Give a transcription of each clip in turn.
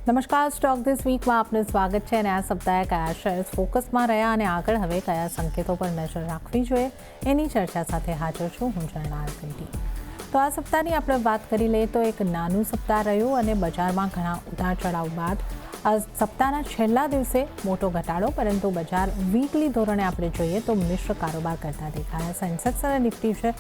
નમસ્કાર, stock this વીકમાં આપનું સ્વાગત છે અને આ સપ્તાહે કયા શેર્સ ફોકસમાં રહ્યા અને આગળ હવે કયા સંકેતો પર નજર રાખવી જોઈએ એની ચર્ચા સાથે હાજર છું હું ઝરણા આરતી. તો આ સપ્તાહની આપણે વાત કરી લઈએ તો એક નાનું સપ્તાહ રહ્યું અને બજારમાં ઘણા ઉતાર ચઢાવ બાદ સપ્તાહના છેલ્લા દિવસે મોટો ઘટાડો, પરંતુ બજાર વીકલી ધોરણે આપણે જોઈએ તો મિશ્ર કારોબાર કરતા દેખાયા. સેન્સેક્સ અને નિફ્ટી છે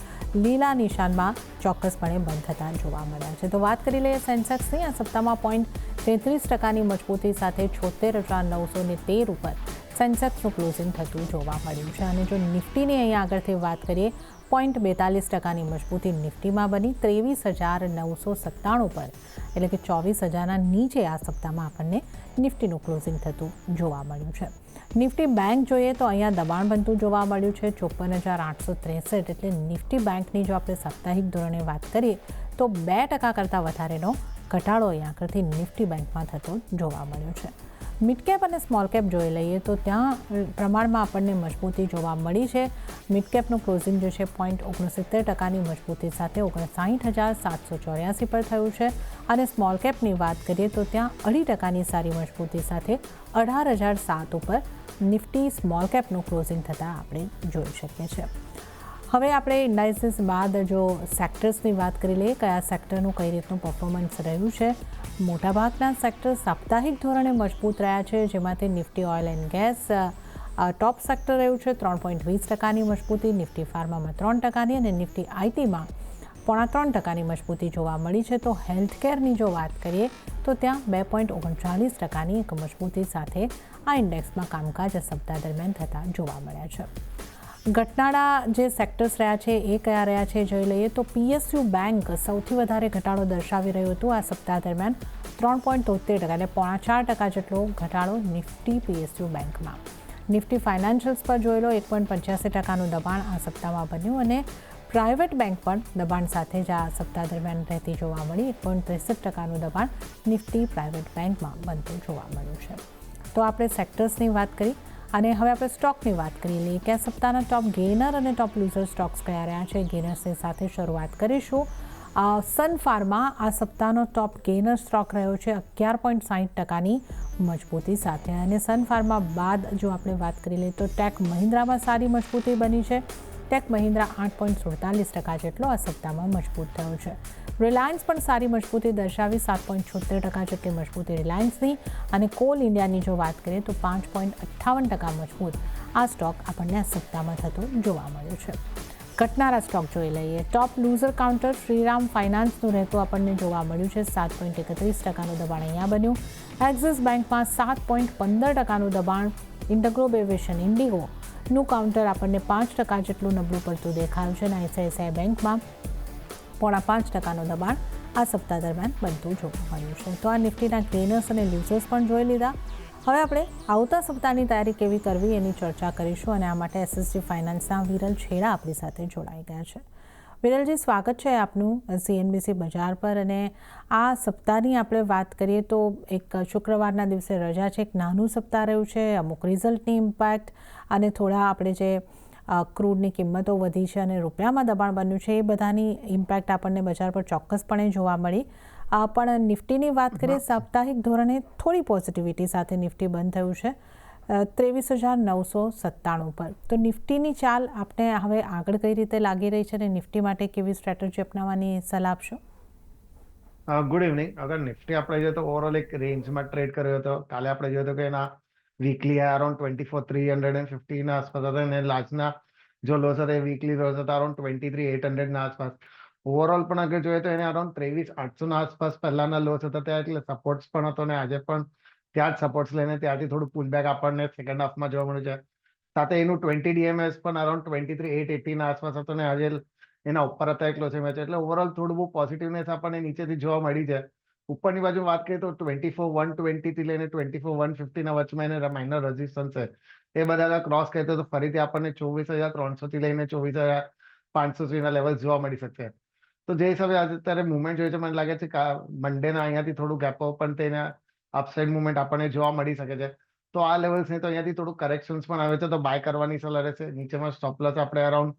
લીલા નિશાનમાં ચોક્કસપણે બંધ થતા જોવા મળ્યા છે. તો વાત કરી લઈએ સેન્સેક્સની. આ સપ્તાહમાં 0.33% ટકાની સાથે 76,913 ઉપર સેન્સેક્સનું ક્લોઝિંગ થતું જોવા મળ્યું છે. અને જો નિફ્ટીની અહીંયા આગળથી વાત કરીએ, 0.42% મજબૂતી નિફ્ટીમાં બની 23,997 પર, એટલે કે 24,000ના નીચે આ સપ્તાહમાં આપણને નિફ્ટીનું ક્લોઝિંગ થતું જોવા મળ્યું છે. નિફ્ટી બેંક જોઈએ તો અહીંયા દબાણ બનતું જોવા મળ્યું છે 54,863. એટલે નિફ્ટી બેંકની જો આપણે સાપ્તાહિક ધોરણે વાત કરીએ તો 2% કરતાં વધારેનો ઘટાડો અહીંયા આગળથી નિફ્ટી બેંકમાં થતો જોવા મળ્યો છે. મિડ કેપ અને સ્મોલ કેપ જોઈ લઈએ તો ત્યાં પ્રમાણમાં આપણને મજબૂતી જોવા મળી છે. મિડ કેપનું ક્લોઝિંગ જે છે 0.69% મજબૂતી સાથે 59,784 પર થયું છે. અને સ્મોલ કેપની વાત કરીએ તો ત્યાં 2% સારી મજબૂતી સાથે 18,007 ઉપર નિફ્ટી સ્મોલ કેપનું ક્લોઝિંગ થતાં આપણે જોઈ શકીએ છીએ. હવે આપણે ઇન્ડાઇસીસ બાદ જો સેક્ટર્સની વાત કરી લઈએ, કયા સેક્ટરનું કઈ રીતનું પરફોર્મન્સ રહ્યું છે. મોટાભાગના સેક્ટર સાપ્તાહિક ધોરણે મજબૂત રહ્યા છે, જેમાંથી Nifty oil and gas top sector રહ્યું છે 3.20%ની મજબૂતી, નિફ્ટી ફાર્મામાં 3%ની અને નિફ્ટી આઈટીમાં 3.25%ની મજબૂતી જોવા મળી છે. તો હેલ્થકેરની જો વાત કરીએ તો ત્યાં 2.39%ની એક મજબૂતી સાથે આ ઇન્ડેક્સમાં કામકાજ આ સપ્તાહ દરમિયાન થતા જોવા મળ્યા છે. ઘટનાળા જે સેક્ટર્સ રહ્યા છે એ કયા રહ્યા છે જોઈ લઈએ તો પીએસયુ બેંક સૌથી વધારે ઘટાડો દર્શાવી રહ્યું હતું આ સપ્તાહ દરમિયાન 3.73%, એટલે 4.5% જેટલો ઘટાડો નિફ્ટી પીએસયુ બેંકમાં. નિફ્ટી ફાઇનાન્શિયલ્સ પર જોઈ લો 1.85%નું દબાણ આ સપ્તાહમાં બન્યું અને પ્રાઇવેટ બેંક પણ દબાણ સાથે જ આ સપ્તાહ દરમિયાન રહેતી જોવા મળી. 1.63%નું દબાણ નિફ્ટી પ્રાઇવેટ બેંકમાં બનતું જોવા મળ્યું છે. તો આપણે સેક્ટર્સની વાત કરી અને હવે આપણે સ્ટોકની વાત કરી લઈએ કે આ સપ્તાહના ટોપ ગેઇનર અને ટોપ લૂઝર સ્ટોક્સ કયા રહ્યા છે. ગેઇનર્સની સાથે શરૂઆત કરીશું. સન ફાર્મા આ સપ્તાહનો ટોપ ગેઇનર સ્ટોક રહ્યો છે 11.60%ની મજબૂતી સાથે. અને સન ફાર્મા બાદ જો આપણે વાત કરી લઈએ તો ટેક મહિન્દ્રામાં સારી મજબૂતી બની છે. ટેક મહિન્દ્રા 8.47% જેટલો આ સપ્તાહમાં મજબૂત થયો છે. રિલાયન્સ પણ સારી મજબૂતી દર્શાવી 7.76% જેટલી મજબૂતી રિલાયન્સની. અને કોલ ઇન્ડિયાની જો વાત કરીએ તો 5.58% મજબૂત આ સ્ટોક આપણને આ સપ્તાહમાં થતો જોવા મળ્યો છે. ઘટનારા સ્ટોક જોઈ લઈએ. ટોપ લૂઝર કાઉન્ટર શ્રીરામ ફાઇનાન્સનું રહેતું આપણને જોવા મળ્યું છે 7.31%નું દબાણ અહીંયા બન્યું. એક્સિસ બેંકમાં 7.15%નું દબાણ. ઇન્ડગ્રોબ એવિએશન ઇન્ડિગોનું કાઉન્ટર આપણને 5% જેટલું નબળું પડતું દેખાયું છે અને આઈસીઆઈસીઆઈ બેંકમાં 0.5%નું દબાણ આ સપ્તાહ દરમિયાન બનતું જોવા મળ્યું છે. તો આ નિફ્ટીના ગેઇનર્સ અને લૂઝર્સ પણ જોઈ લીધા. હવે આપણે આવતા સપ્તાહની તૈયારી કેવી કરવી એની ચર્ચા કરીશું અને આ માટે એસએસજી ફાઇનાન્સના વિરલ છેડા આપણી સાથે જોડાઈ ગયા છે. વિરલજી, સ્વાગત છે આપનું સીએનબીસી બજાર પર. અને આ સપ્તાહની આપણે વાત કરીએ તો એક શુક્રવારના દિવસે રજા છે, એક નાનું સપ્તાહ રહ્યું છે, અમુક રિઝલ્ટની ઇમ્પેક્ટ અને થોડા આપણે જે ક્રૂડની કિંમતો વધી છે અને રૂપિયામાં દબાણ બન્યું છે એ બધાની ઇમ્પેક્ટ આપણને બજાર પર ચોક્કસપણે જોવા મળી. પણ નિફ્ટીની વાત કરીએ સાપ્તાહિક ધોરણે થોડી પોઝિટિવિટી સાથે નિફ્ટી બંધ થયું છે 23,997 પર. તો નિફ્ટીની ચાલ આપને હવે આગળ કઈ રીતે લાગી રહી છે અને નિફ્ટી માટે કેવી સ્ટ્રેટેજી અપનાવવાની સલાહ આપશો? Good evening. અગર નિફ્ટી આપણે જોઈએ તો ઓવરઓલ એક રેન્જમાં ટ્રેડ કર્યો હતો. કાલે આપણે જોયું કે એના વીકલી અરાઉન્ડ 24,350 ના આસપાસ હતા અને લાસ્ટના જો લોસ હતા એ વીકલી લોસ હતા અરાઉન્ડ 23,800 ના આસપાસ. ઓવરઓલ પણ અગર જોઈએ તો એને અરાઉન્ડ 23,800 ના આસપાસ પહેલાના લોસ હતા ત્યાં, એટલે સપોર્ટ્સ પણ હતો અને આજે પણ ત્યાં જ સપોર્ટ્સ લઈને ત્યાંથી થોડું પુલબેક આપણને સેકન્ડ હાફમાં જોવા મળ્યું છે. સાથે એનું 20 ડીએમએસ પણ અરાઉન્ડ 23,880 ના આસપાસ હતો અને આજે એના ઉપર હતા એક ક્લોઝિંગ મેચ. એટલે ઓવરઓલ થોડું બહુ પોઝિટિવનેસ આપણને નીચેથી જોવા મળી છે. ઉપરની બાજુ વાત કરીએ તો 24,120 થી લઈને 24,150 ના વચમાં એને માઇનર રેઝિસ્ટન્સ છે. એ બધા ક્રોસ કરીએ તો ફરીથી આપણને 24,300 થી લઈને 24,500 ના લેવલ જોવા મળી શકશે. તો જે હિસાબે અત્યારે મુવમેન્ટ જોઈએ છે, મને લાગે છે કે મંડેના અહીંયાથી થોડું ગેપ અપ પણ તેને અપસાઇડ મુવમેન્ટ આપણને જોવા મળી શકે છે. તો આ લેવલ્સ ને તો અહીંયાથી થોડું કરેક્શન્સ પણ આવે છે, તો બાય કરવાની સલાહ રહેશે. નીચેમાં સ્ટોપ લોસ આપણે અરાઉન્ડ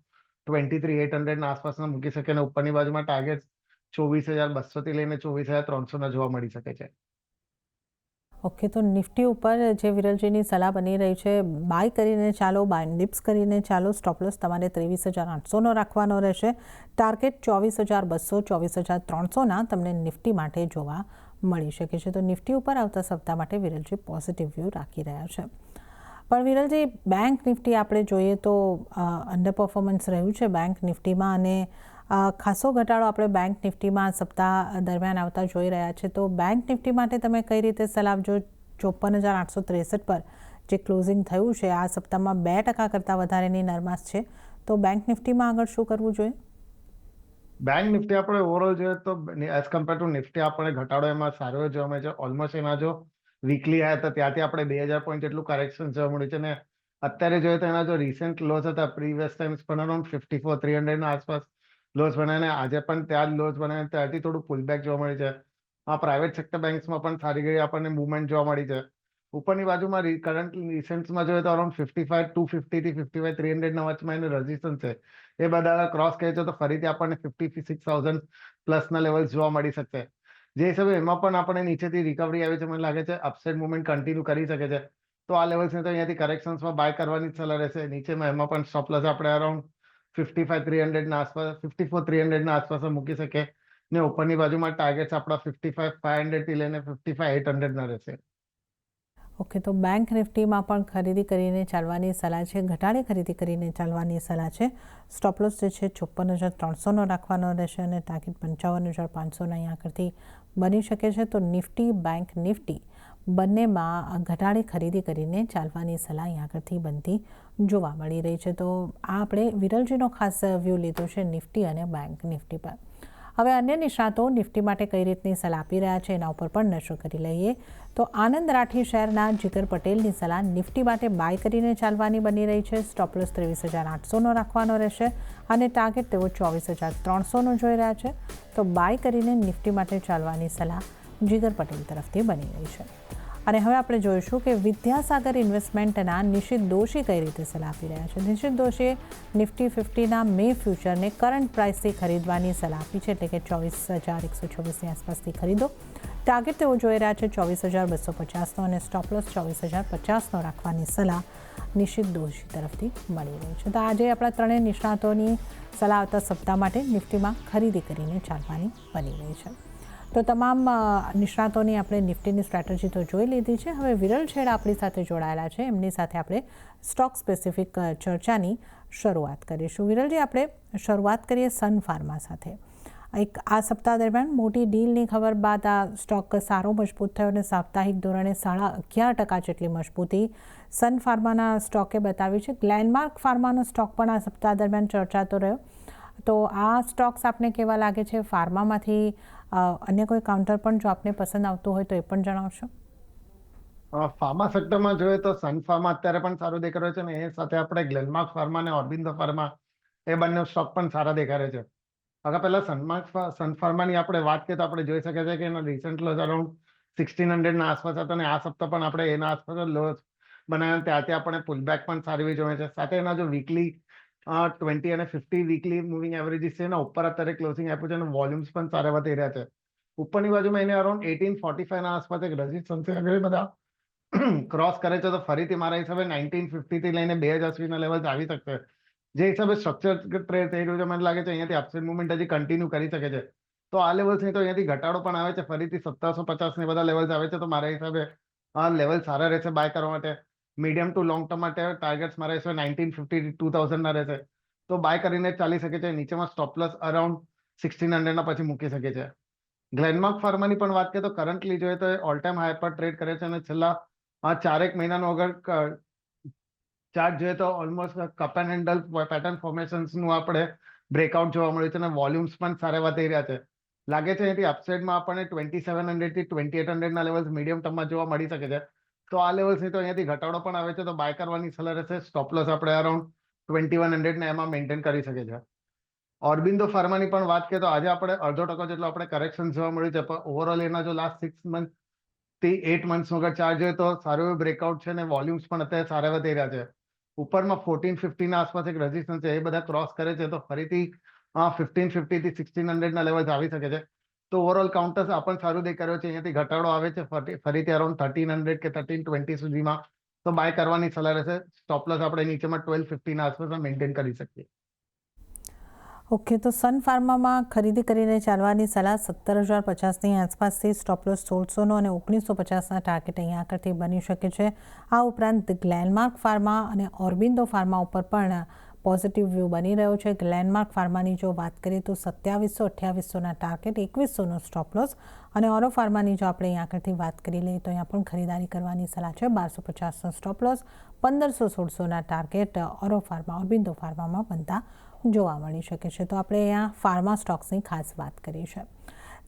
23,800 ના આસપાસના મૂકી શકીએ અને ઉપરની બાજુમાં ટાર્ગેટ 24,200 થી લઈને 24,300 ના જોવા મળી શકે છે. ઓકે, તો નિફ્ટી ઉપર જે વિરલજીની સલાહ બની રહી છે, બાય કરીને ચાલો, બાય ડિપ્સ કરીને ચાલો, સ્ટોપલોસ તમારે 23,800નો રાખવાનો રહેશે. ટાર્ગેટ 24,200, 24,300ના તમને નિફ્ટી માટે જોવા મળી શકે છે. તો નિફ્ટી ઉપર આવતા સપ્તાહ માટે વિરલજી પોઝિટિવ વ્યૂ રાખી રહ્યા છે. પણ વિરલજી, બેંક નિફ્ટી આપણે જોઈએ તો અંડર પરફોર્મન્સ રહ્યું છે બેંક નિફ્ટીમાં, અને ખાસો ઘટાડો આપણે બેંક નિફ્ટીમાં સપ્તાહ દરમિયાન આવતા જોઈ રહ્યા છે. તો બેંક નિફ્ટી માટે તમે કઈ રીતે સલાહ આપજો? 54,863 પર જે ક્લોઝિંગ થયું છે આ સપ્તાહમાં 2% કરતાં વધારેની નરમાશ છે. તો બેંક નિફ્ટીમાં આગળ શું કરવું જોઈએ? બેંક નિફ્ટી આપણે ઓવરઓલ જોઈએ તો એઝ કમ્પેર ટુ નિફ્ટી આપણે ઘટાડો એમાં સારો જોવા મળે છે. ઓલમોસ્ટ એના જો વીકલી આવ્યા તો ત્યાંથી આપણે 2,000 પોઈન્ટ જેટલું કરેક્શન જોવા મળ્યું છે. ને અત્યારે જોઈએ તો એના જો રિસેન્ટ લોસ હતા પ્રીવિયસ ટાઈમ્સ પણ અરાઉન્ડ 54,300 ના આસપાસ લોસ બનાવીને આજે પણ ત્યાં જ લોસ બનાવીને ત્યાંથી થોડું પુલબેક જોવા મળ્યું છે. આ પ્રાઇવેટ સેક્ટર બેંક્સમાં પણ સારી ગઈ આપણને મુવમેન્ટ જોવા મળી છે. ઉપરની બાજુમાં કરંટ રિસેન્ટમાં જોઈએ તો અરાઉન્ડ 55,250 થી 55,300 વચમાં એનું રેઝિસ્ટન્સ છે. એ બધા ક્રોસ કહે છે તો ફરીથી આપણને 56,000 પ્લસના લેવલ્સ જોવા મળી શકશે. જે હિસાબે એમાં પણ આપણે નીચેથી રિકવરી આવી છે, મને લાગે છે અપસાઇડ મુવમેન્ટ કન્ટિન્યુ કરી શકે છે. તો આ લેવલ્સને તો અહીંયાથી કરેક્શન્સમાં બાય કરવાની જ સલાહ રહેશે. નીચેમાં એમાં પણ સ્ટોપ લોસ આપણે અરાઉન્ડ 55,300 આસપાસ 54,300 આસપાસ મૂકી શકે. ને ઉપરની બાજુમાં ટાર્ગેટ્સ આપણા 55,500 થી લઈને 55,800 રહેશે. ઓકે, તો બેંક નિફ્ટીમાં પણ ખરીદી કરીને ચાલવાની સલાહ છે, ઘટાડે ખરીદી કરીને ચાલવાની સલાહ છે. સ્ટોપલોસ જે છે 54,300નો રાખવાનો રહેશે અને ટાર્ગેટ 55,500ના અહીં આગળથી બની શકે છે. તો નિફ્ટી, બેંક નિફ્ટી બંનેમાં ઘટાડે ખરીદી કરીને ચાલવાની સલાહ અહીં આગળથી બનતી જોવા મળી રહી છે. તો આ આપણે વિરલજીનો ખાસ વ્યૂ લીધો છે નિફ્ટી અને બેંક નિફ્ટી પર. હવે અન્ય નિષ્ણાતો નિફ્ટી માટે કઈ રીતની સલાહ આપી રહ્યા છે એના ઉપર પણ નજર કરી લઈએ. તો આનંદ રાઠી શહેરના જીગર પટેલની સલાહ નિફ્ટી માટે બાય કરીને ચાલવાની બની રહી છે. સ્ટોપલોસ 23,800નો રાખવાનો રહેશે અને ટાર્ગેટ તેઓ 24,300નો જોઈ રહ્યા છે. તો બાય કરીને નિફ્ટી માટે ચાલવાની સલાહ જીગર પટેલ તરફથી બની રહી છે. અને હવે આપણે જોઈશું કે વિદ્યાસાગર ઇન્વેસ્ટમેન્ટના નિશિત દોશી કઈ રીતે સલાહ આપી રહ્યા છે. નિશિત દોશીએ નિફ્ટી 50ના મે ફ્યુચરને કરંટ પ્રાઇસથી ખરીદવાની સલાહ આપી છે, એટલે કે 24,124ની આસપાસથી ખરીદો. ટાર્ગેટ તેઓ જોઈ રહ્યા છે 24,250નો અને સ્ટોપલોસ 24,050નો રાખવાની સલાહ નિશિત દોશી તરફથી મળી રહી છે. તો આજે આપણા ત્રણેય નિષ્ણાતોની સલાહ આવતા સપ્તાહ માટે નિફ્ટીમાં ખરીદી કરીને ચાલવાની બની રહી છે. તો તમામ નિષ્ણાતોની આપણે નિફ્ટીની સ્ટ્રેટેજી તો જોઈ લીધી છે. હવે વિરલ છેડા આપણી સાથે જોડાયેલા છે, એમની સાથે આપણે સ્ટોક સ્પેસિફિક ચર્ચાની શરૂઆત કરીશું. વિરલજી, આપણે શરૂઆત કરીએ સન ફાર્મા સાથે. આ સપ્તાહ દરમિયાન મોટી ડીલની ખબર બાદ આ સ્ટોક સારો મજબૂત થયો અને સાપ્તાહિક ધોરણે 11.5% જેટલી મજબૂતી સન ફાર્માના સ્ટોકે બતાવી છે. ગ્લેનમાર્ક ફાર્માનો સ્ટોક પણ આ સપ્તાહ દરમિયાન ચર્ચાતો રહ્યો. તો આ સ્ટોક્સ આપને કેવા લાગે છે? ફાર્મામાંથી અન્ય કોઈ કાઉન્ટર પણ જો આપને પસંદ આવતું હોય તો એ પણ જણાવશો. ફાર્મા સેક્ટરમાં જોઈએ તો સન ફાર્મા અત્યારે પણ સારું દેખાઈ રહ્યું છે ને એ સાથે આપણે ગ્લેનમાર્ક ફાર્મા અને ઓર્બિંદો ફાર્મા એ બંને સ્ટોક પણ સારા દેખાઈ રહ્યા છે. અગર પહેલા સન ફાર્માની આપણે વાત કરીએ તો આપણે જોઈ શકીએ છીએ કે એનો રિસન્ટ લોસ અરાઉન્ડ 1,600ના આસપાસ હતો અને આ સપ્તાહ પણ આપણે એના આસપાસ લોસ બનાવ્યા. ત્યાંથી આપણે પુલબેક પણ સારી જોઈએ છે. સાથે એના જો વીકલી 20 અને 50 વીકલી મૂવિંગ એવરેજીસ છે એના ઉપર અત્યારે ક્લોઝિંગ આપ્યું છે અને વોલ્યુમ્સ પણ સારા વધી રહ્યા છે. ઉપરની બાજુમાં એને અરાઉન્ડ 1845ના આસપાસ એક રેઝિસ્ટન્સ છે. અગર એ બધા ક્રોસ કરે છે તો ફરીથી મારા હિસાબે 1950 થી લઈને 2,080ના લેવલ આવી શકશે. જે હિસાબે સ્ટ્રક્ચર ટ્રેડ થઈ રહ્યું છે મને લાગે છે અહીંયાથી અપસાઇડ મુવમેન્ટ હજી કન્ટિન્યુ કરી શકે છે. તો આ લેવલ્સ નહીં તો અહીંયાથી ઘટાડો પણ આવે છે, ફરીથી 1750 ને બધા લેવલ્સ આવે છે. તો મારા હિસાબે આ લેવલ સારા રહેશે બાય કરવા માટે. મીડિયમ ટુ લોંગ ટર્મ માટે ટાર્ગેટ્સ મારા હિસાબે 1950 થી 2,000ના રહેશે. તો બાય કરીને ચાલી શકે છે. નીચેમાં સ્ટોપ લોસ અરાઉન્ડ 1,600ના પછી મૂકી શકે છે. ગ્લેનમાર્ક ફાર્માની પણ વાત કરીએ તો કરન્ટલી જોઈએ તો ઓલ ટાઈમ હાઈ પર ટ્રેડ કરે છે અને છેલ્લા 4 મહિનાનો અગર ચાર્ટ જોઈએ તો almost cup and handle pattern ફોર્મેશન્સનું આપણે બ્રેકઆઉટ જોવા મળ્યું છે અને વોલ્યુમ્સ પણ સારા વધી રહ્યા છે. લાગે છે અહીંથી અપસાઇડમાં આપણને 2,700 થી 2,800ના લેવલ્સ મીડિયમ ટર્મમાં જોવા મળી શકે છે. તો આ લેવલ્સની તો અહીંયાથી ઘટાડો પણ આવે છે તો બાય કરવાની સલાહ રહેશે. સ્ટોપ લોસ આપણે અરાઉન્ડ 2,100 એમાં મેન્ટેન કરી શકે છે. ઓર્બિંદો ફાર્માની પણ વાત કરીએ તો આજે આપણે 0.5% જેટલો આપણે કરેક્શન જોવા મળ્યું છે, પણ ઓવરઓલ એના જો લાસ્ટ 6 મંથ થી 8 મંથ્સનો અગર ચાર્જ જોઈએ તો સારું એવું બ્રેકઆઉટ છે અને વોલ્યુમ્સ પણ અત્યારે સારા વધી રહ્યા છે. ઉપરમાં 1450ના આસપાસ એક રેઝિસ્ટન્સ છે, એ બધા ક્રોસ કરે છે તો ફરીથી 1,550 થી 1,600ના લેવલ આવી શકે છે. તો ઓવરઓલ કાઉન્ટર્સ આપણને સારું દેખાઈ રહ્યો છે. અહીંયાથી ઘટાડો આવે છે ફરીથી અરાઉન્ડ 1300 કે 1320 સુધીમાં, તો બાય કરવાની સલાહ રહેશે. સ્ટોપ લોસ આપણે નીચેમાં 1250 ના આસપાસ મેન્ટેન કરી શકીએ. ઓકે, તો સન ફાર્મામાં ખરીદી કરીને ચાલવાની સલાહ 17,050ની આસપાસથી, સ્ટોપ લોસ 1600નો અને 1950ના ટાર્ગેટ અહીંયા આગળથી બની શકે છે. આ ઉપરાંત ગ્લેનમાર્ક ફાર્મા અને ઓર્બિંદો ફાર્મા ઉપર પણ પોઝિટિવ વ્યૂ બની રહ્યો છે. ગ્લેનમાર્ક ફાર્માની જો વાત કરીએ તો 2700-2800ના ટાર્ગેટ, 2100નો સ્ટોપ લોસ, અને ઓરો ફાર્માની જો આપણે અહીંયા આગળથી વાત કરી લઈએ તો અહીંયા પણ ખરીદારી કરવાની સલાહ છે. 1250નો સ્ટોપ લોસ, 1500-1600ના ટાર્ગેટ ઓરો ફાર્મા, ઓર્બિંદો ફાર્મામાં બનતા જોવા મળી શકે છે. તો આપણે અહીંયા ફાર્મા સ્ટોક્સની ખાસ વાત કરી છે.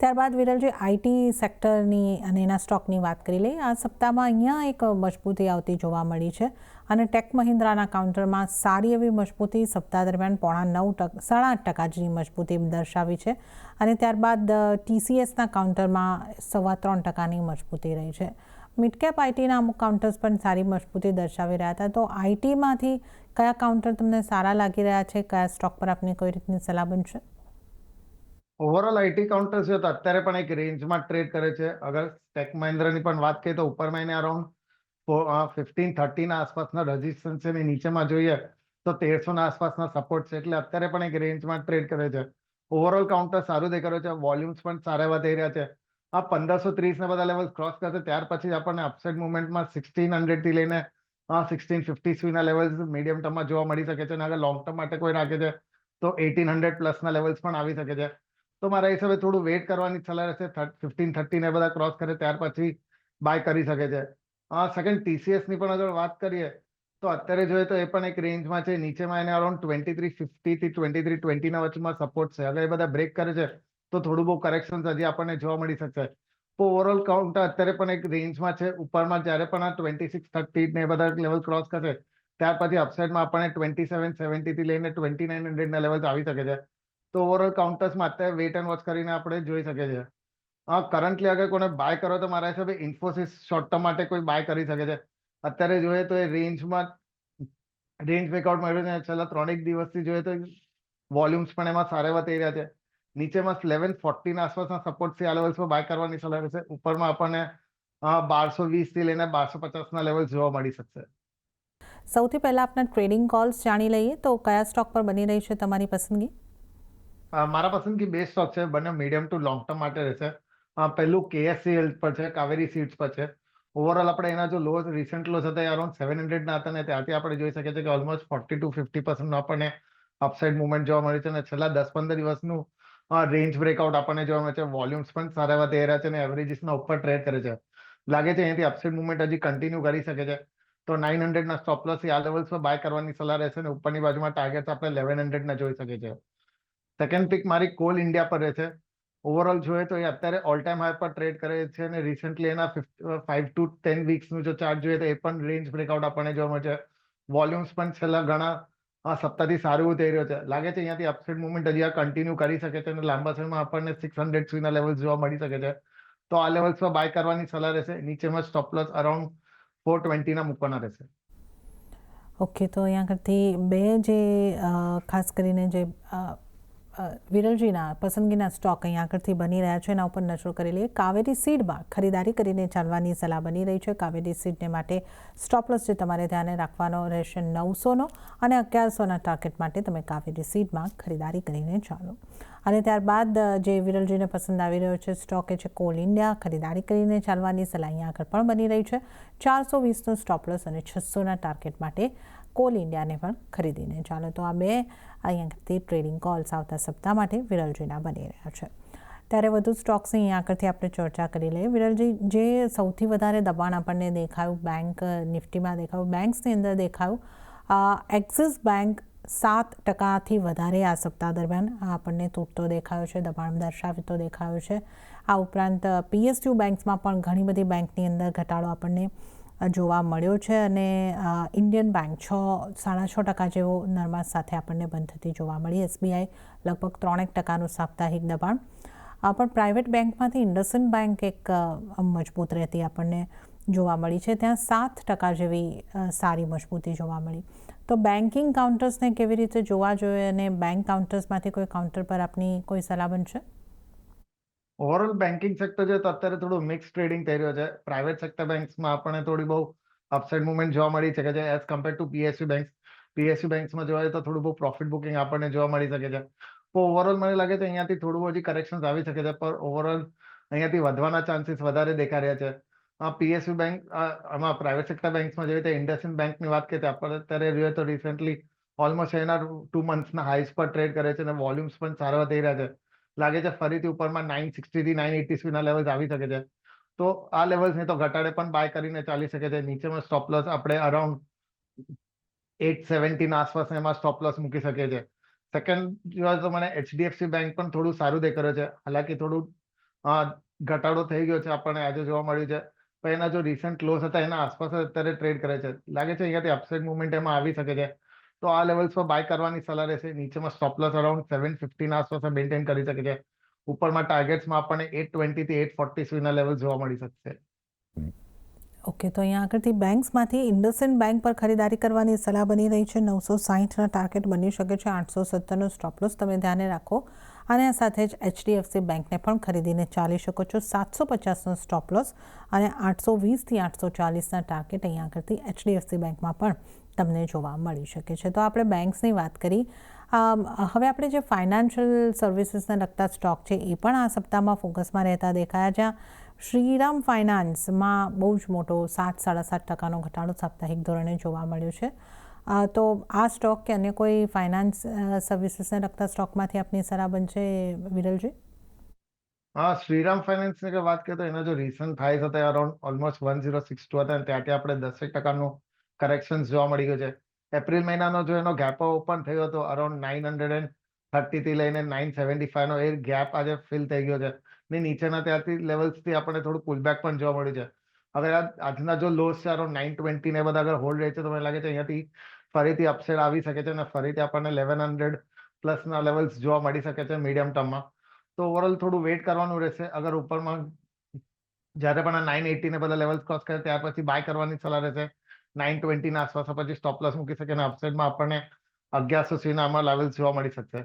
ત્યારબાદ વિરલજી, આઈટી સેક્ટરની અને એના સ્ટોકની વાત કરી લઈએ. આ સપ્તાહમાં અહીંયા એક મજબૂતી આવતી જોવા મળી છે અને ટેક મહિન્દ્રાના કાઉન્ટરમાં સારી એવી મજબૂતી સપ્તાહ દરમિયાન 8.5% જેટલી મજબૂતી દર્શાવી છે. અને ત્યારબાદ TCSના કાઉન્ટરમાં 3.25%ની મજબૂતી રહી છે. મિડકેપ આઈટીના અમુક કાઉન્ટર્સ પણ સારી મજબૂતી દર્શાવી રહ્યા હતા. તો આઈટીમાંથી કયા કાઉન્ટર તમને સારા લાગી રહ્યા છે? કયા સ્ટોક પર આપની કોઈ રીતની સલાહ બનશે? ઓવરઓલ આઈટી કાઉન્ટર્સ છે તો અત્યારે પણ એક રેન્જમાં ટ્રેડ કરે છે. અગર ટેક મહિન્દ્રાની પણ વાત કરીએ તો ઉપરમાં એને અરાઉન્ડ 1530 ના આસપાસના રેઝિસ્ટન્સ છે અને નીચેમાં જોઈએ તો 1300 આસપાસના સપોર્ટ છે. એટલે અત્યારે પણ એક રેન્જમાં ટ્રેડ કરે છે. ઓવરઓલ કાઉન્ટર સારું દેખાઈ રહ્યું છે. વોલ્યુમ્સ પણ સારા એવા થઈ રહ્યા છે. આ 1530 ના બધા લેવલ ક્રોસ કરશે ત્યાર પછી આપણને અપસાઇડ મુવમેન્ટમાં 1600 થી લઈને 1650 સુધીના લેવલ્સ મીડિયમ ટર્મમાં જોવા મળી શકે છે. અને અગર લોંગ ટર્મ માટે કોઈ રાખે છે તો 1800 પ્લસના લેવલ્સ પણ આવી શકે છે. તો મારા હિસાબે થોડું વેઇટ કરવાની સલાહ રહેશે. 1530 ને બધા ક્રોસ કરે ત્યાર પછી બાય કરી શકે છે. સેકન્ડ TCS ની પણ અગર વાત કરીએ તો અત્યારે જોઈએ તો એ પણ એક રેન્જમાં છે. નીચેમાં એને અરાઉન્ડ 2350 થી 2320ના વચમાં સપોર્ટ છે. અગર એ બધા બ્રેક કરે છે તો થોડું બહુ કરેક્શન હજી આપણને જોવા મળી શકશે. તો ઓવરઓલ કાઉન્ટર અત્યારે પણ એક રેન્જમાં છે. ઉપરમાં જ્યારે પણ આ 2630 ને બધા લેવલ ક્રોસ કરશે ત્યાર પછી અપસાઇડમાં આપણને 2770 થી લઈને 2900 ના લેવલ આવી શકે છે. તો ઓવરઓલ કાઉન્ટર્સમાં અત્યારે વેટ એન્ડ વોચ કરીને આપણે જોઈ શકીએ છીએ. કરન્ટલી અગર કોને બાય કરો તો મારા હિસાબે ઇન્ફોસિસ શોર્ટ ટર્મ માટે કોઈ બાય કરી શકે છે. અત્યારે જોઈએ તો એ રેન્જમાં રેન્જ બ્રેકઆઉટ મળ્યું છે. છેલ્લા 3 દિવસથી જોઈએ તો વોલ્યુમ્સ પણ એમાં સારા એવા થઈ રહ્યા છે. નીચેમાં 1140 ના આસપાસના સપોર્ટ છે. આ લેવલ્સ પર બાય કરવાની સલાહ રહેશે. ઉપરમાં આપણને 1220 થી લઈને 1250ના લેવલ જોવા મળી શકશે. સૌથી પહેલાં આપના ટ્રેડિંગ કોલ્સ જાણી લઈએ. તો કયા સ્ટોક પર બની રહી છે તમારી પસંદગી? મારા પસંદગી બે સ્ટોક છે. બંને મીડિયમ ટુ લોંગ ટર્મ માટે રહેશે. પહેલું KSC હેલ્થ પર છે, કાવેરી સીડ્સ પર છે. ઓવરઓલ આપણે એના જો લો રિસન્ટ લોસ હતા એ અરાઉન્ડ 700 ના હતા ને ત્યાંથી આપણે જોઈ શકીએ છીએ કે ઓલમોસ્ટ 40-50% આપણને અપસાઇડ મુવમેન્ટ જોવા મળી છે. અને છેલ્લા 10-15 દિવસનું રેન્જ બ્રેકઆઉટ આપણને જોવા મળે છે. વોલ્યુમ્સ પણ સારા એવા થઈ રહ્યા છે અને એવરેજીસના ઉપર ટ્રેડ કરે છે. લાગે છે અહીંયાથી અપસાઇડ મુવમેન્ટ હજી કન્ટિન્યુ કરી શકે છે. તો 900 ના સ્ટોપ લોસ આ લેવલ્સ પર બાય કરવાની સલાહ રહેશે. અને ઉપરની બાજુમાં ટાર્ગેટ આપણે 1100 ના જોઈ શકીએ છીએ. સેકન્ડ પિક મારી કોલ ઇન્ડિયા પર રહે છે. ઓવરઓલ જોઈએ તો એ અત્યારે ઓલ ટાઈમ હાઈ પર ટ્રેડ કરે છે અને રિસન્ટલી એના 5 to 10 વીક્સનું જો ચાર્ટ જોઈએ તો એ પણ રેન્જ બ્રેકઆઉટ આપણને જોવા મળે છે. વોલ્યુમ્સ પણ છેલ્લા ઘણા સપ્તાહથી સારું એવું થઈ રહ્યું છે. લાગે છે અહીંયાથી અપસાઇડ મુવમેન્ટ હજી આ કન્ટિન્યુ કરી શકે છે અને લાંબા સમયમાં આપણને 600 સુધીના લેવલ જોવા મળી શકે છે. તો આ લેવલ્સ પર બાય કરવાની સલાહ રહેશે. નીચેમાં સ્ટોપ લોસ અરાઉન્ડ 420 ના મૂકવાના રહેશે. ઓકે, તો અહીંયા આગળથી બે જે ખાસ કરીને જે વિરલજીના પસંદગીના સ્ટોક અહીંયા આગળથી બની રહ્યા છે એના ઉપર નજર કરી લઈએ. કાવેરી સીડમાં ખરીદારી કરીને ચાલવાની સલાહ બની રહી છે. કાવેરી સીડને માટે સ્ટોપ લોસ જે તમારે ધ્યાને રાખવાનો રહેશે 900નો અને 1100ના ટાર્ગેટ માટે તમે કાવેરી સીડમાં ખરીદારી કરીને ચાલો. અને ત્યારબાદ જે વિરલજીને પસંદ આવી રહ્યો છે સ્ટોક એ છે કોલ ઇન્ડિયા. ખરીદારી કરીને ચાલવાની સલાહ અહીંયા આગળ પણ બની રહી છે. 420નો સ્ટોપ લોસ અને 600ના ટાર્ગેટ માટે કોલ ઇન્ડિયાને પણ ખરીદીને ચાલો. તો આ બે અહીંયાથી ટ્રેડિંગ કોલ્સ આવતા સપ્તાહ માટે વિરલજીના બની રહ્યા છે. ત્યારે વધુ સ્ટોક્સની અહીંયા આગળથી આપણે ચર્ચા કરી લઈએ. વિરલજી, જે સૌથી વધારે દબાણ આપણને દેખાયું બેંક નિફ્ટીમાં દેખાયું, બેંક્સની અંદર દેખાયું, એક્સિસ બેંક 7%થી વધારે આ સપ્તાહ દરમિયાન આપણને તૂટતો દેખાયો છે, દબાણ દર્શાવતો દેખાયો છે. આ ઉપરાંત PSU બેંક્સમાં પણ ઘણી બધી બેંકની અંદર ઘટાડો આપણને જોવા મળ્યો છે. અને ઇન્ડિયન બેંક 6.5% જેવો નરમાશ સાથે આપણને બંધ થતી જોવા મળી. SBI લગભગ 3% સાપ્તાહિક દબાણ. પણ પ્રાઇવેટ બેંકમાંથી ઇન્ડસઇન્ડ બેંક એક મજબૂત રહેતી આપણને જોવા મળી છે. ત્યાં 7% જેવી સારી મજબૂતી જોવા મળી. તો બેન્કિંગ કાઉન્ટર્સને કેવી રીતે જોવા જોઈએ અને બેંક કાઉન્ટર્સમાંથી કોઈ કાઉન્ટર પર આપની કોઈ સલાહ બનશે? ઓવરઓલ બેન્કિંગ સેક્ટર છે તો અત્યારે થોડું મિક્સ ટ્રેડિંગ થઈ રહ્યો છે. પ્રાઇવેટ સેક્ટર બેંક્સમાં આપણને થોડી બહુ અપસાઇડ મુવમેન્ટ જોવા મળી શકે છે as compare to PSU banks. PSU બેંક્સમાં જોવા જઈએ તો થોડું બહુ પ્રોફિટ બુકિંગ આપણને જોવા મળી શકે છે. તો ઓવરઓલ મને લાગે છે અહીંયાથી થોડું હજી કરેક્શન આવી શકે છે, પણ ઓવરઓલ અહીંયાથી વધવાના ચાન્સીસ વધારે દેખાઈ રહ્યા છે. પીએસયુ બેંક આમાં પ્રાઇવેટ સેક્ટર બેંક્સમાં જોઈએ તો ઇન્ડસઇન્ડ બેંકની વાત કરીએ તો આપણે અત્યારે જોઈએ તો રિસેન્ટલી ઓલમોસ્ટ એના 2 મંથ્સના હાઈસ પર ટ્રેડ કરે છે અને વોલ્યુમ્સ પણ સારા થઈ રહ્યા છે. લાગે છે ફરીથી ઉપરમાં 960 થી 980 સુધીના લેવલ્સ આવી શકે છે. તો આ લેવલ્સ ને તો ઘટાડે પણ બાય કરીને ચાલી શકે છે. નીચેમાં સ્ટોપ લોસ આપણે અરાઉન્ડ 870 ના આસપાસ એમાં સ્ટોપ લોસ મૂકી શકીએ છીએ. સેકન્ડ જોઈએ તો મને એચડીએફસી બેંક પણ થોડું સારું દેખાઈ રહ્યું છે. હાલાકી થોડું ઘટાડો થઈ ગયો છે આપણને આજે જોવા મળ્યું છે, પણ એના જો રિસન્ટ ક્લોઝ હતા એના આસપાસ જ અત્યારે ટ્રેડ કરે છે. લાગે છે અહીંયાથી અપસાઇડ મુવમેન્ટ એમાં આવી શકે છે. તો આ લેવલ્સ પર બાય કરવાની સલાહ રહેશે. નીચેમાં સ્ટોપ લોસ અરાઉન્ડ 750 ના આસપાસ મેન્ટેન કરી શકે છે. ઉપરમાં ટાર્ગેટ્સમાં આપણને 820 થી 840 સુધીના લેવલ જોવા મળી શકશે. ઓકે, તો અહીંયા આગળથી બેંક્સમાંથી ઇન્ડસઇન્ડ બેંક પર ખરીદારી કરવાની સલાહ બની રહી છે. 960ના ટાર્ગેટ બની શકે છે. 870નો સ્ટોપ લોસ તમે ધ્યાને રાખો. અને આ સાથે જ એચડીએફસી બેંકને પણ ખરીદીને ચાલી શકો છો. 750નો સ્ટોપ લોસ અને 820થી 840ના ટાર્ગેટ અહીંયા આગળથી એચડીએફસી બેંકમાં પણ તમને જોવા મળી શકે છે. તો આપણે બેંક્સની વાત કરી. હવે આપણે જે ફાઇનાન્શિયલ સર્વિસીસને લગતા સ્ટોક છે એ પણ આ સપ્તાહમાં ફોકસમાં રહેતા દેખાયા. જ્યાં શ્રીરામ ફાઇનાન્સમાં બહુ જ મોટો 7-7.5% ઘટાડો સાપ્તાહિક ધોરણે જોવા મળ્યો છે. તો આ સ્ટોક કે અન્ય કોઈ ફાઇનાન્સ સર્વિસીસને લગતા સ્ટોકમાંથી આપની સલાહ બનશે વિરલજી? શ્રીરામ ફાઇનાન્સની વાત કરીએ તો એના જો રિસન્ટ હાઈસ હતા અરાઉન્ડ ઓલમોસ્ટ 1062 હતા અને ત્યાંથી આપણે 10% કરેક્શન જોવા મળી ગયું છે. એપ્રિલ મહિનાનો જો એનો ગેપ ઓપન થયો હતો અરાઉન્ડ 930 થી લઈને 975 નો એ ગેપ આજે ફિલ થઈ ગયો છે. ને નીચેના ત્યાંથી લેવલ્સથી આપણને થોડું પુલબેક પણ જોવા મળ્યું છે. હવે આજના જો લોસ છે અરાઉન્ડ 920 ને બધા અગર હોલ્ડ રહે છે તો મને લાગે છે અહીંયાથી ફરીથી અપસાઇડ આવી શકે છે અને ફરીથી આપણને 1100 પ્લસના લેવલ્સ જોવા મળી શકે છે મીડિયમ ટર્મમાં. તો ઓવરઓલ થોડું વેઇટ કરવાનું રહેશે. અગર ઉપરમાં જ્યારે પણ આ 980 ને બધા લેવલ્સ ક્રોસ કરે ત્યાર પછી બાય કરવાની સલાહ રહેશે. 920 ના આસપાસ પછી સ્ટોપ લોસ મૂકી શકે અને અપસાઇડમાં આપણને 1100 સુધીના આમાં લેવલ્સ જોવા મળી શકશે.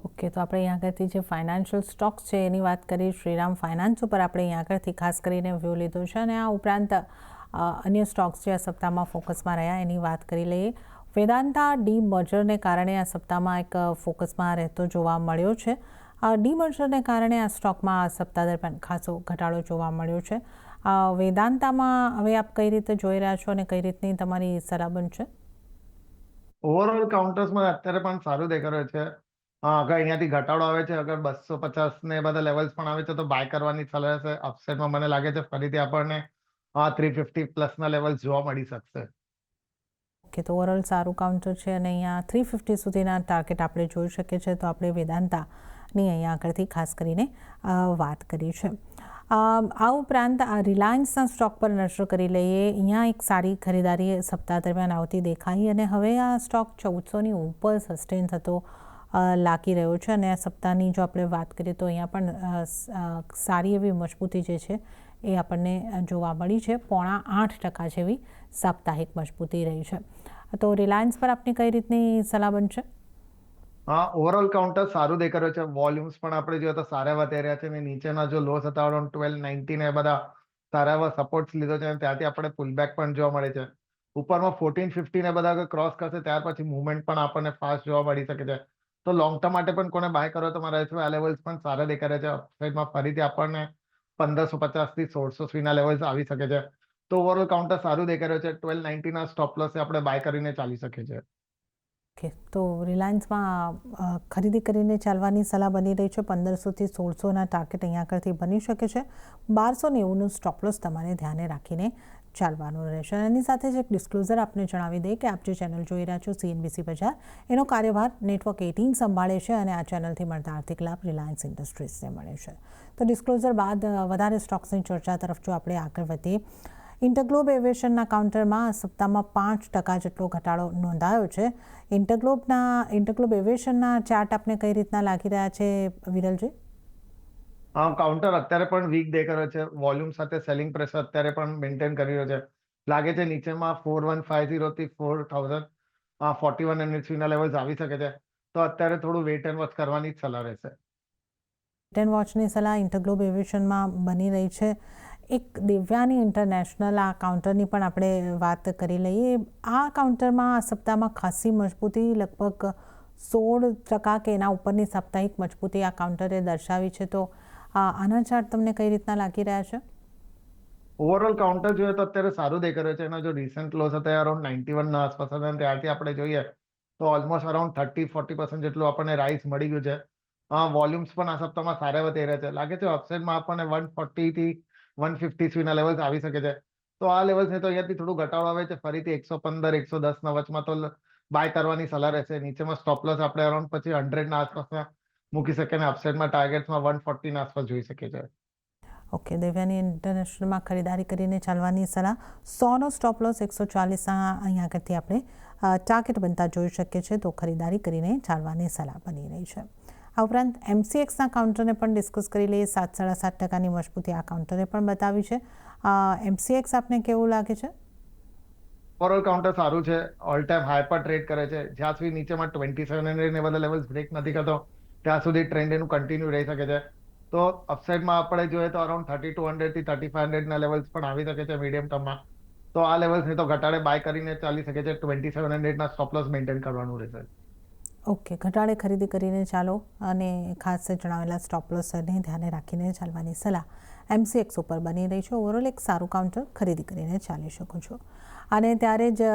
ઓકે, તો આપણે અહીંયા આગળથી જે ફાઇનાન્શિયલ સ્ટોક્સ છે એની વાત કરી. શ્રીરામ ફાઇનાન્સ ઉપર આપણે અહીંયા આગળથી ખાસ કરીને વ્યૂ લીધો છે અને આ ઉપરાંત અન્ય સ્ટોક્સ જે આ સપ્તાહમાં ફોકસમાં રહ્યા એની વાત કરી લઈએ. વેદાંતા ડીમર્જરને કારણે આ સપ્તાહમાં એક ફોકસમાં રહેતો જોવા મળ્યો છે. ડીમર્જરને કારણે આ સ્ટોકમાં આ સપ્તાહ દરમિયાન ખાસો ઘટાડો જોવા મળ્યો છે. વેદાંતામાં હવે આપ કઈ રીતે જોઈ રહ્યા છો અને કઈ રીતની તમારી સલાહ બનશે? ઓવરઓલ કાઉન્ટર્સમાં અત્યારે પણ સારું દેખાઈ રહ્યું છે. અગર અહીંયાથી ઘટાડો આવે છે, અગર 250 ને બધા લેવલ્સ પણ આવે છે તો બાય કરવાની સલાહ રહેશે. અપસાઇડમાં મને લાગે છે ફરીથી આપણને 350 પ્લસના લેવલ્સ જોવા મળી શકશે. ઓકે, તો ઓવરઓલ સારું કાઉન્ટર છે અને અહીંયા 350 સુધીના ટાર્ગેટ આપણે જોઈ શકીએ છીએ. તો આપણે વેદાંતાની અહીંયા આગળથી ખાસ કરીને વાત કરી છે. આ ઉપરાંત આ રિલાયન્સના સ્ટોક પર નજર કરી લઈએ. અહીંયા એક સારી ખરીદારી સપ્તાહ દરમિયાન આવતી દેખાઈ અને હવે આ સ્ટોક 1400ની ઉપર સસ્ટેન થતો લાગી રહ્યો છે અને આ સપ્તાહની જો આપણે વાત કરીએ તો અહીંયા પણ સારી એવી મજબૂતી જે છે એ આપણને જોવા મળી છે. 0.8% જેવી સાપ્તાહિક મજબૂતી રહી છે. તો રિલાયન્સ પર આપની કઈ રીતની સલાહ બનશે? ઓવરઓલ કાઉન્ટર સારું દેખાઈ રહ્યું છે. વોલ્યુમ્સ પણ આપણે જોઈએ તો સારા એવા થઈ રહ્યા છે અને નીચેના જો લોસ હતા અરાઉન્ડ 1290 ને બધા સારા એવા સપોર્ટ્સ લીધો છે અને ત્યાંથી આપણે પુલબેક પણ જોવા મળે છે. ઉપરમાં 1450 ને બધા ક્રોસ કરશે ત્યાર પછી મુવમેન્ટ પણ આપણને ફાસ્ટ જોવા મળી શકે છે. તો લોંગ ટર્મ માટે પણ કોને બાય કરો તો મારા આ લેવલ્સ પણ સારા દેખાઈ રહ્યા છે. અપસાઇડમાં ફરીથી આપણને 1550 થી 1600 સુધીના લેવલ્સ આવી શકે છે. તો ઓવરઓલ કાઉન્ટર સારું દેખાઈ રહ્યું છે. 1290 ના સ્ટોપ લોસ આપણે બાય કરીને ચાલી શકીએ છીએ. ઓકે, તો રિલાયન્સમાં ખરીદી કરીને ચાલવાની સલાહ બની રહી છે. 1500થી 1600ના ટાર્ગેટ અહીંયા આગળથી બની શકે છે. 1290નું સ્ટોપ લોસ તમારે ધ્યાને રાખીને ચાલવાનું રહેશે. એની સાથે જ એક ડિસ્ક્લોઝર આપને જણાવી દઈએ કે આપ જે ચેનલ જોઈ રહ્યા છો CNBC બજાર, એનો કાર્યભાર નેટવર્ક 18 સંભાળે છે અને આ ચેનલથી મળતા આર્થિક લાભ રિલાયન્સ ઇન્ડસ્ટ્રીઝને મળે છે. તો ડિસ્ક્લોઝર બાદ વધારે સ્ટોક્સની ચર્ચા તરફ જો આપણે આગળ વધીએ. ઇન્ટરગ્લોબ એવિએશનના કાઉન્ટરમાં સપ્તાહમાં 5% જેટલો ઘટાડો નોંધાયો છે. ઇન્ટરગ્લોબ એવિએશનના ચાર્ટ આપને કઈ રીતના લાગી રહ્યા છે વિરલજી? કાઉન્ટર અત્યારે પણ વીક દેખાઈ રહ્યો છે. વોલ્યુમ સાથે સેલિંગ પ્રેશર અત્યારે પણ મેન્ટેન કરી રહ્યો છે. લાગે છે નીચેમાં 4150 થી 4000 4100 સુધીના લેવલ્સ આવી શકે છે. તો અત્યારે થોડું વેટ એન્ડ વોચ કરવાની જ સલાહ રહેશે. વેટ એન્ડ વોચની સલાહ ઇન્ટરગ્લોબ એવિએશનમાં બની રહી છે. એક દિવ્યાની ઇન્ટરનેશનલ આ કાઉન્ટરની પણ આપણે વાત કરી લઈએ. આ કાઉન્ટરમાં આ સપ્તાહમાં ખાસી મજબૂતી, લગભગ 16% કે એના ઉપરની સાપ્તાહિક મજબૂતી આ કાઉન્ટરે દર્શાવી છે. તો આના ચાર્ટ તમને કઈ રીતના લાગી રહ્યા છે? ઓવરઓલ કાઉન્ટર જોઈએ તો અત્યારે સારું દેખાઈ રહ્યું છે. એનો જો રિસન્ટ ક્લોઝ હતા અરાઉન્ડ 91 ના આસપાસ હતા અને ત્યારથી આપણે જોઈએ તો ઓલમોસ્ટ અરાઉન્ડ 30-40% જેટલું આપણને રાઇઝ મળી ગયું છે. વોલ્યુમ્સ પણ આ સપ્તાહમાં સારા એવા થઈ રહ્યા છે. લાગે છે અપસાઇડમાં આપણને 140 થી 150 સુધીના લેવલ્સ આવી શકે છે. તો આ લેવલ્સ તો અહીંયાથી થોડું ઘટાડો આવે છે. ફરીથી 115-110 ના વચમાં તો બાય કરવાની સલાહ રહેશે. નીચેમાં સ્ટોપ લોસ આપણે અરાઉન્ડ પછી 100 ના આસપાસના મૂકી શકીએ અને અપસાઇડમાં ટાર્ગેટ્સમાં 140 ના આસપાસ જોઈ શકીએ છીએ. ઓકે, દિવ્યાની ઇન્ટરનેશનલમાં ખરીદારી કરીને ચાલવાની સલાહ. 100નો સ્ટોપ લોસ 140 અહીંયા આગળથી આપણે ટાર્ગેટ બનતા જોઈ શકીએ છીએ. તો ખરીદારી કરીને ચાલવાની સલાહ બની રહી છે. આ ઉપરાંત MCXના કાઉન્ટરને પણ ડિસ્કસ કરી લઈએ. 7-7.5% મજબૂતી આ કાઉન્ટરે પણ બતાવી છે. MCX આપને કેવું લાગે છે? ઓવરઓલ કાઉન્ટર સારું છે. ઓલ ટાઈમ હાઈ પર ટ્રેડ કરે છે. જ્યાં સુધી નીચેમાં 2700 ને બધા લેવલ્સ બ્રેક નથી કરતો ત્યાં સુધી ટ્રેન્ડ એનું કન્ટિન્યુ રહી શકે છે. તો અપસાઇડમાં આપણે જોઈએ તો અરાઉન્ડ 3200 થી 3500 ના લેવલ્સ પણ આવી શકે છે મીડિયમ ટર્મમાં. તો આ લેવલ્સને તો ઘટાડે બાય કરીને ચાલી શકે છે. 2700 ના સ્ટોપ લોસ મેન્ટેન કરવાનું રહેશે. ઓકે, ઘટાડે ખરીદી કરીને ચાલો અને ખાસ જણાવેલા સ્ટોપ લોસને ધ્યાને રાખીને ચાલવાની સલાહ MCX ઉપર બની રહી છે. ઓવરઓલ એક સારું કાઉન્ટર ખરીદી કરીને ચાલી શકો છો. અને ત્યારે જ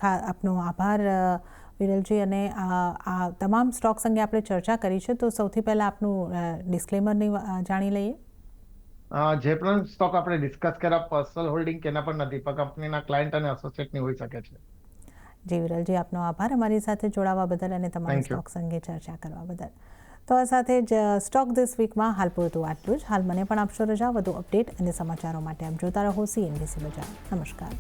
આપનો આભાર વિરલજી. અને આ તમામ સ્ટોક્સ અંગે આપણે ચર્ચા કરી છે. તો સૌથી પહેલાં આપનું ડિસ્ક્લેમરની જાણી લઈએ. જે પણ સ્ટોક આપણે ડિસ્કસ કર્યા પર્સનલ હોલ્ડિંગ કેના પણ નથી, પણ કંપનીના ક્લાયન્ટ અને એસોસિએટની હોઈ શકે છે. જી વિરલજી, આપનો આભાર અમારી સાથે જોડાવા બદલ અને તમામ Thank you. સ્ટોક્સ અંગે ચર્ચા કરવા બદલ. તો આ સાથે જ સ્ટોક ધીસ વીકમાં હાલ પૂરતું આટલું જ. હાલ મને પણ આપશો રજા. વધુ અપડેટ અને સમાચારો માટે આપ જોતા રહો CNBC બજાર. નમસ્કાર.